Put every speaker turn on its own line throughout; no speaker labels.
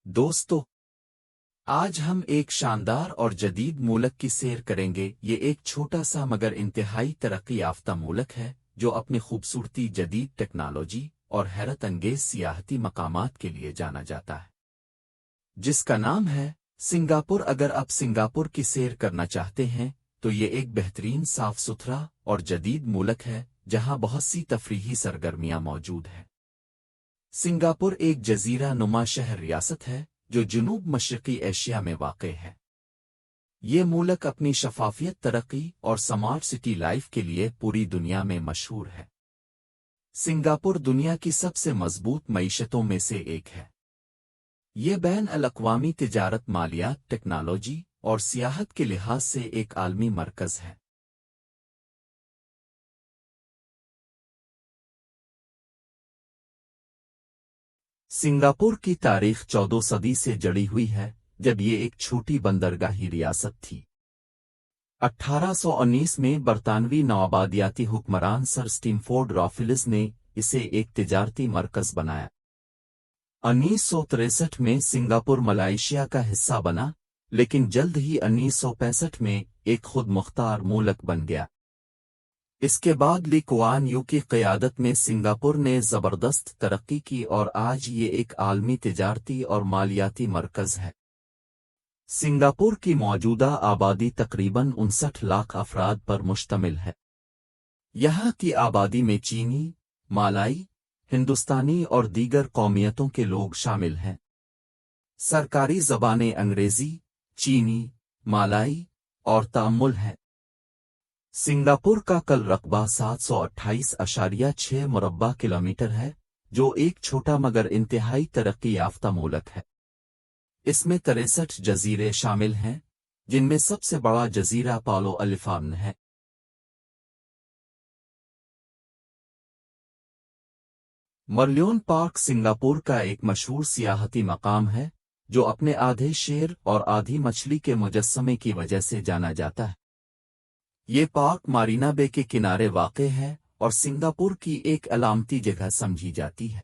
दोस्तों, आज हम एक शानदार और जदीद मुल्क की सैर करेंगे। ये एक छोटा सा मगर इंतहाई तरक्की याफ्ता मुल्क है जो अपनी खूबसूरती, जदीद टेक्नोलॉजी और हैरत अंगेज सियाहती मकामात के लिए जाना जाता है, जिसका नाम है सिंगापुर। अगर आप सिंगापुर की सैर करना चाहते हैं तो ये एक बेहतरीन, साफ सुथरा और जदीद मुल्क है जहां बहुत सी तफरीही सरगर्मियां मौजूद हैं। सिंगापुर एक जजीरा नुमा शहर रियासत है जो जनूब मशरकी एशिया में वाक़ है। ये मुल्क अपनी शफाफियत, तरक्की और स्मार्ट सिटी लाइफ के लिए पूरी दुनिया में मशहूर है। सिंगापुर दुनिया की सबसे मजबूत मईशतों में से एक है। ये बैन अल-अक़वामी तिजारत, मालियात, टेक्नोलॉजी और सियाहत के लिहाज से एक आलमी मरकज़ है। सिंगापुर की तारीख 14 सदी से जड़ी हुई है, जब ये एक छोटी बंदरगाही रियासत थी। 1819 में बरतानवी नौआबादियाती हुक्मरान सर स्टीमफोर्ड रॉफिल्स ने इसे एक तिजारती मरकज़ बनाया। 1963 में सिंगापुर मलेशिया का हिस्सा बना, लेकिन जल्द ही 1965 में एक खुद मुख्तार मुल्क बन गया। इसके बाद ली कुआन यू की क़यादत में सिंगापुर ने ज़बरदस्त तरक्की की और आज ये एक आलमी तिजारती और मालियाती मरकज़ है। सिंगापुर की मौजूदा आबादी तकरीबन 59 लाख अफराद पर मुश्तमिल है। यहाँ की आबादी में चीनी, मालाई, हिंदुस्तानी और दीगर कौमियतों के लोग शामिल हैं। सरकारी ज़बानें अंग्रेज़ी, चीनी, मालाई और तामुल हैं। सिंगापुर का कल रकबा 728.6 मुरब्बा किलोमीटर है, जो एक छोटा मगर इंतहाई तरक्की याफ्ता मुल्क है। इसमें 63 जजीरे शामिल हैं, जिनमें सबसे बड़ा जजीरा पालो अलिफान है। मरलियोन पार्क सिंगापुर का एक मशहूर सियाहती मकाम है, जो अपने आधे शेर और आधी मछली के मुजस्समे की वजह से जाना जाता है। ये पार्क मारीना बे के किनारे वाक़ है और सिंगापुर की एक अलामती जगह समझी जाती है।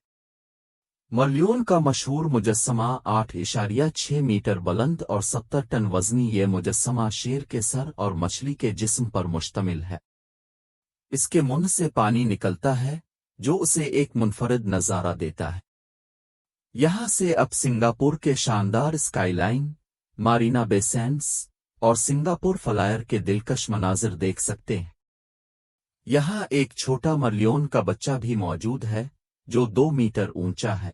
मरलियोन का मशहूर मुजस्समा 8.6 मीटर बुलंद और 70 टन वज़नी ये मुजस्समा शेर के सर और मछली के जिस्म पर मुश्तमिल है। इसके मुंह से पानी निकलता है, जो उसे एक मुनफरद नज़ारा देता है। यहाँ से अब सिंगापुर के शानदार स्काईलाइन, मारीना बे सैंड्स और सिंगापुर फ्लायर के दिलकश मनाजिर देख सकते हैं। यहाँ एक छोटा मरलियोन का बच्चा भी मौजूद है, जो 2 मीटर ऊंचा है।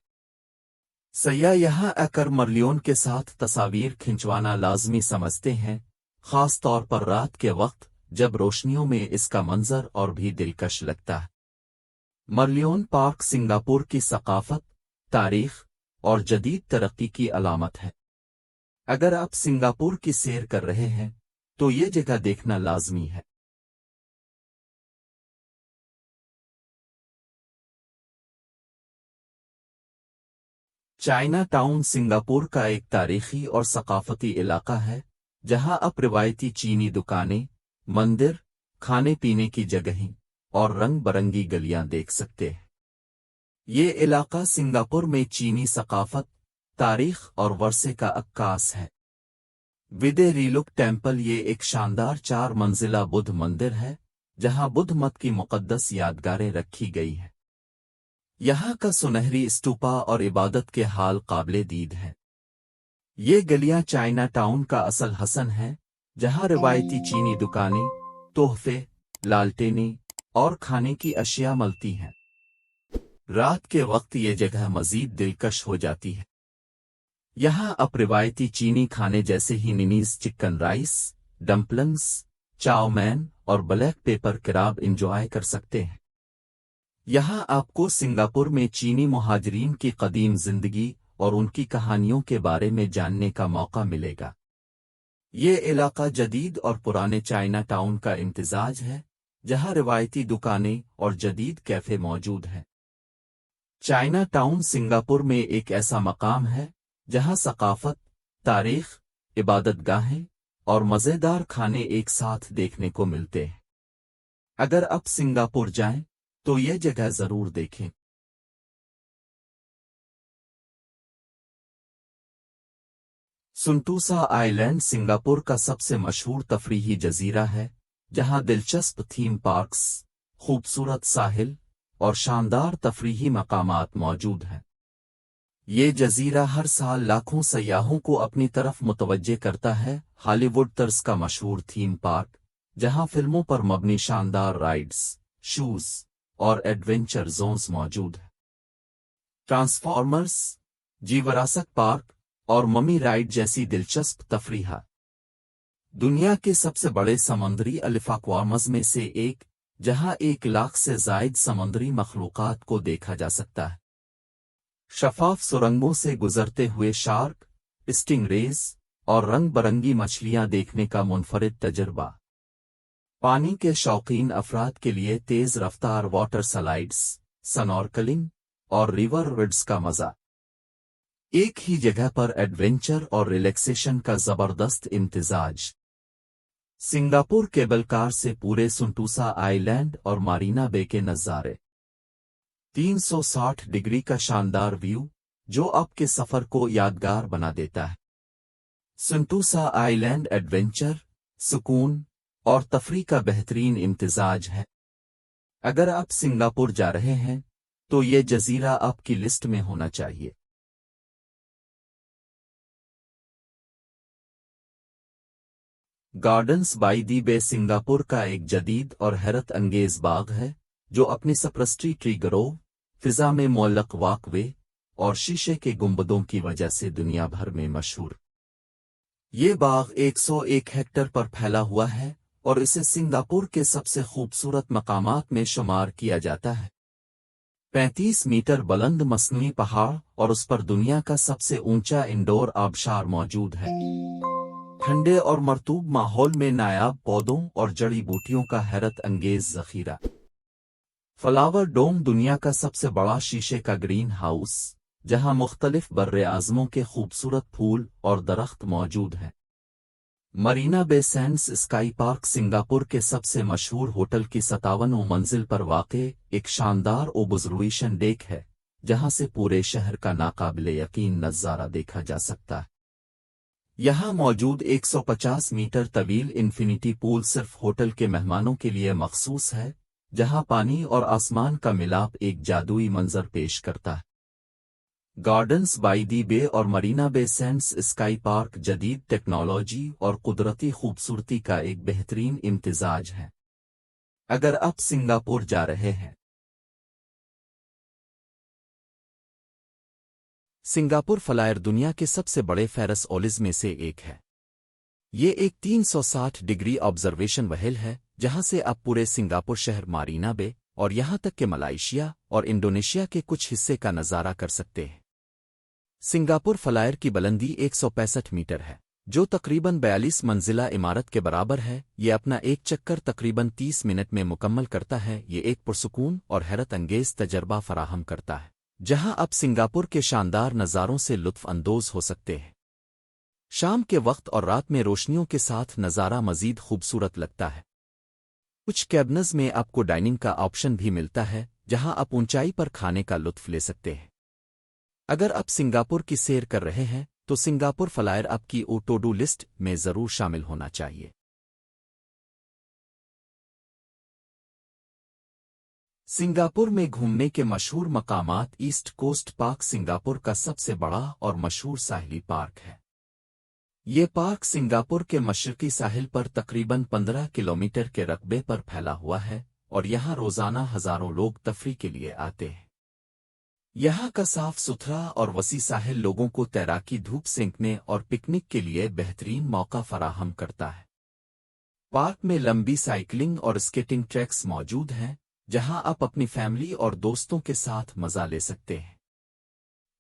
सयाह यहाँ आकर मरलियोन के साथ तस्वीर खिंचवाना लाजमी समझते हैं, खास तौर पर रात के वक्त जब रोशनियों में इसका मंजर और भी दिलकश लगता है। मरलियोन पार्क सिंगापुर की सकाफत, तारीख और जदीद तरक्की की अलामत है। अगर आप सिंगापुर की सैर कर रहे हैं तो ये जगह देखना लाजमी है। चाइना टाउन सिंगापुर का एक तारीखी और सकाफती इलाका है, जहां आप रिवायती चीनी दुकानें, मंदिर, खाने पीने की जगहें और रंग बरंगी गलियां देख सकते हैं। ये इलाका सिंगापुर में चीनी सकाफत, तारीख और वर्से का अक्कास है। विदे रीलुक टेम्पल ये एक शानदार 4 मंजिला बुद्ध मंदिर है, जहां बुद्ध मत की मुक़द्दस यादगारें रखी गई हैं। यहाँ का सुनहरी स्तूपा और इबादत के हाल काबिले दीद हैं। ये गलियां चाइना टाउन का असल हसन है, जहां रिवायती चीनी दुकानें, तोहफे, लालटेनें और खाने की अशिया मिलती हैं। रात के वक्त ये जगह मजीद दिलकश हो जाती है। यहाँ आप रिवायती चीनी खाने जैसे ही निनीज चिकन राइस, डम्पलिंग्स, चाओ मैन और ब्लैक पेपर कबाब इंजॉय कर सकते हैं। यहाँ आपको सिंगापुर में चीनी मुहाजिरीन की कदीम जिंदगी और उनकी कहानियों के बारे में जानने का मौका मिलेगा। ये इलाका जदीद और पुराने चाइना टाउन का इम्तिजाज है, जहाँ रिवायती दुकानें और जदीद कैफ़े मौजूद हैं। चाइना टाउन सिंगापुर में एक ऐसा मकाम है जहां सकाफत, तारीख, इबादतगाहें और मज़ेदार खाने एक साथ देखने को मिलते हैं। अगर आप सिंगापुर जाएं तो ये जगह ज़रूर देखें। सुंटूसा आइलैंड सिंगापुर का सबसे मशहूर तफरीही जजीरा है, जहां दिलचस्प थीम पार्क्स, खूबसूरत साहिल और शानदार तफरीही मकामात मौजूद हैं। ये जजीरा हर साल लाखों सयाहों को अपनी तरफ मुतवज्जे करता है। हॉलीवुड तर्ज का मशहूर थीम पार्क, जहां फिल्मों पर मबनी शानदार राइड्स, शूज और एडवेंचर जोन्स मौजूद हैं। ट्रांसफॉर्मर्स, जीवरासक पार्क और ममी राइड जैसी दिलचस्प तफरीहा। दुनिया के सबसे बड़े समुद्री अल्फाक्वामस में से एक, जहां 1 लाख से जायद समुद्री मखलूकात को देखा जा सकता है। शफाफ सुरंगों से गुजरते हुए शार्क, स्टिंगरेज और रंग बरंगी मछलियां देखने का मुनफरिद तजुर्बा। पानी के शौकीन अफराद के लिए तेज रफ्तार वाटर स्लाइड्स, स्नॉर्कलिंग और रिवर राइड्स का मजा। एक ही जगह पर एडवेंचर और रिलैक्सेशन का जबरदस्त इम्तिजाज। सिंगापुर केबल कार से पूरे सुंटूसा आइलैंड और मारीना बे के नज़ारे। 360 डिग्री का शानदार व्यू, जो आपके सफर को यादगार बना देता है। सुंटूसा आइलैंड एडवेंचर, सुकून और तफरी का बेहतरीन इम्तिजाज है। अगर आप सिंगापुर जा रहे हैं, तो ये जजीरा आपकी लिस्ट में होना चाहिए। Gardens by the bay Singapore का एक जदीद और हैरत अंगेज बाग है, जो अपनी सप्रस्टी ट्री ग्रोव, फिजा में मुअल्लक वॉकवे और शीशे के गुंबदों की वजह से दुनिया भर में मशहूर। ये बाग 101 हेक्टेयर पर फैला हुआ है और इसे सिंगापुर के सबसे खूबसूरत मकामात में शुमार किया जाता है। 35 मीटर बुलंद मसनूई पहाड़ और उस पर दुनिया का सबसे ऊंचा इंडोर आबशार मौजूद है। ठंडे और मरतूब माहौल में नायाब पौधों और जड़ी बूटियों का हैरत अंगेज जखीरा। फ्लावर डोम दुनिया का सबसे बड़ा शीशे का ग्रीन हाउस, जहां मुख्तलिफ बर्रे आज़मों के खूबसूरत फूल और दरख्त मौजूद हैं। Marina Bay Sands Sky Park Singapore के सबसे मशहूर होटल की 57वीं मंजिल पर वाक़े एक शानदार ओबजर्वेशन डेक है, जहां से पूरे शहर का नाकाबिले यकीन नज़ारा देखा जा सकता है। यहां मौजूद 150 मीटर तवील इन्फिनिटी पूल सिर्फ होटल के मेहमानों के लिए मखसूस है, जहां पानी और आसमान का मिलाप एक जादुई मंजर पेश करता है। गार्डन्स बाय दी बे और Marina Bay Sands Sky Park जदीद टेक्नोलॉजी और कुदरती खूबसूरती का एक बेहतरीन इम्तिजाज है। अगर आप सिंगापुर जा रहे हैं। सिंगापुर फ्लायर दुनिया के सबसे बड़े फेरस ओलिज में से एक है। ये एक 360 डिग्री ऑब्जर्वेशन वहेल है, जहां से आप पूरे सिंगापुर शहर, मारीना बे और यहां तक कि मलाइशिया और इंडोनेशिया के कुछ हिस्से का नज़ारा कर सकते हैं। सिंगापुर फ्लायर की बुलंदी 165 मीटर है, जो तकरीबन 42 मंजिला इमारत के बराबर है। ये अपना एक चक्कर तकरीबन 30 मिनट में मुकम्मल करता है। ये एक पुरसुकून और हैरत अंगेज तजर्बा फराहम करता है, जहां आप सिंगापुर के शानदार नज़ारों से लुत्फ अंदोज हो सकते हैं। शाम के वक्त और रात में रोशनियों के साथ नज़ारा मजीद खूबसूरत लगता है। कुछ कैबनज में आपको डाइनिंग का ऑप्शन भी मिलता है, जहां आप ऊंचाई पर खाने का लुत्फ ले सकते हैं। अगर आप सिंगापुर की सैर कर रहे हैं, तो सिंगापुर फ्लायर आपकी टू डू लिस्ट में ज़रूर शामिल होना चाहिए। सिंगापुर में घूमने के मशहूर मकामात। ईस्ट कोस्ट पार्क सिंगापुर का सबसे बड़ा और मशहूर साहिली पार्क है। ये पार्क सिंगापुर के मशरकी साहिल पर तकरीबन 15 किलोमीटर के रकबे पर फैला हुआ है और यहाँ रोज़ाना हज़ारों लोग तफरी के लिए आते हैं। यहाँ का साफ सुथरा और वसी साहिल लोगों को तैराकी, धूप सेंकने और पिकनिक के लिए बेहतरीन मौका फराहम करता है। पार्क में लंबी साइकिलिंग और स्केटिंग ट्रैक्स मौजूद हैं, जहां आप अपनी फैमिली और दोस्तों के साथ मजा ले सकते हैं।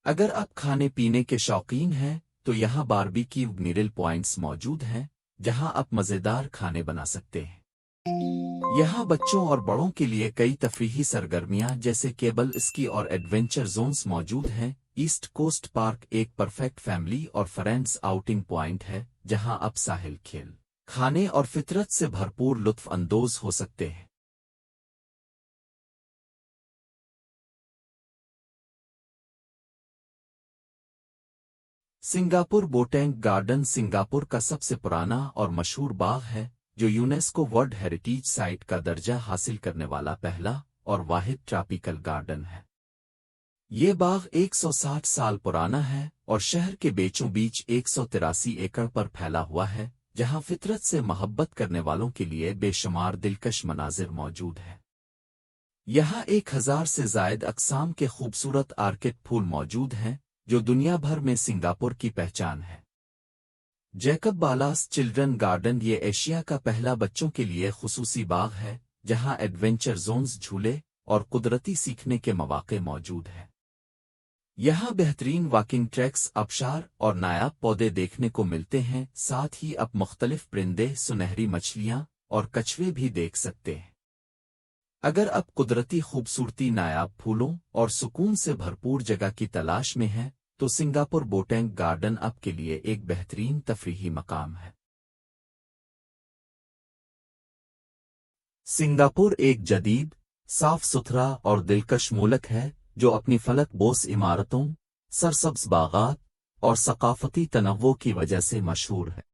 अगर आप खाने पीने के शौकीन हैं, तो यहाँ बारबेक्यू ग्रिल पॉइंट्स मौजूद हैं, जहां आप मज़ेदार खाने बना सकते हैं। यहाँ बच्चों और बड़ों के लिए कई तफरीही सरगर्मियां जैसे केबल स्की और एडवेंचर जोन्स मौजूद हैं। ईस्ट कोस्ट पार्क एक परफेक्ट फैमिली और फ्रेंड्स आउटिंग पॉइंट है, जहां आप साहिल, खेल, खाने और फितरत से भरपूर लुत्फ अंदोज हो सकते हैं। सिंगापुर बोटैनिक गार्डन सिंगापुर का सबसे पुराना और मशहूर बाग है, जो यूनेस्को वर्ल्ड हेरिटेज साइट का दर्जा हासिल करने वाला पहला और वाहिद ट्रॉपिकल गार्डन है। ये बाग 160 साल पुराना है और शहर के बीचों बीच 183 एकड़ पर फैला हुआ है, जहां फितरत से मोहब्बत करने वालों के लिए बेशुमार दिलकश मनाजिर मौजूद है। यहाँ 1000 से जायद अक़साम के खूबसूरत आर्किड फूल मौजूद हैं, जो दुनिया भर में सिंगापुर की पहचान है। जैकब बालास चिल्ड्रन गार्डन ये एशिया का पहला बच्चों के लिए खुसूसी बाग है, जहाँ एडवेंचर जोन्स, झूले और कुदरती सीखने के मौके मौजूद हैं। यहाँ बेहतरीन वॉकिंग ट्रैक्स, आबशार और नायाब पौधे देखने को मिलते हैं। साथ ही आप मुख्तलिफ परिंदे, सुनहरी मछलियाँ और कछुए भी देख सकते हैं। अगर आप कुदरती खूबसूरती, नायाब फूलों और सुकून से भरपूर जगह की तलाश में हैं, तो सिंगापुर बोटैनिक गार्डन आपके लिए एक बेहतरीन तफरीही मकाम है। सिंगापुर एक जदीद, साफ सुथरा और दिलकश मुल्क है, जो अपनी फलक बोस इमारतों, सरसब्ज बागात और सकाफती तनव्वो की वजह से मशहूर है।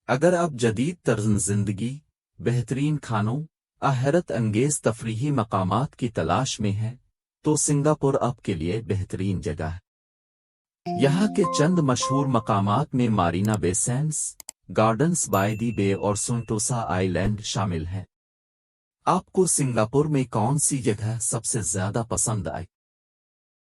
अगर आप जदीद तर्ज़ ज़िंदगी, बेहतरीन खानों, हैरत अंगेज तफरीही मकामात की तलाश में है, तो सिंगापुर आपके लिए बेहतरीन जगह है। यहाँ के चंद मशहूर मकामात में Marina Bay Sands, Gardens by the बे और सेंटोसा आइलैंड शामिल हैं। आपको सिंगापुर में कौन सी जगह सबसे ज्यादा पसंद आई?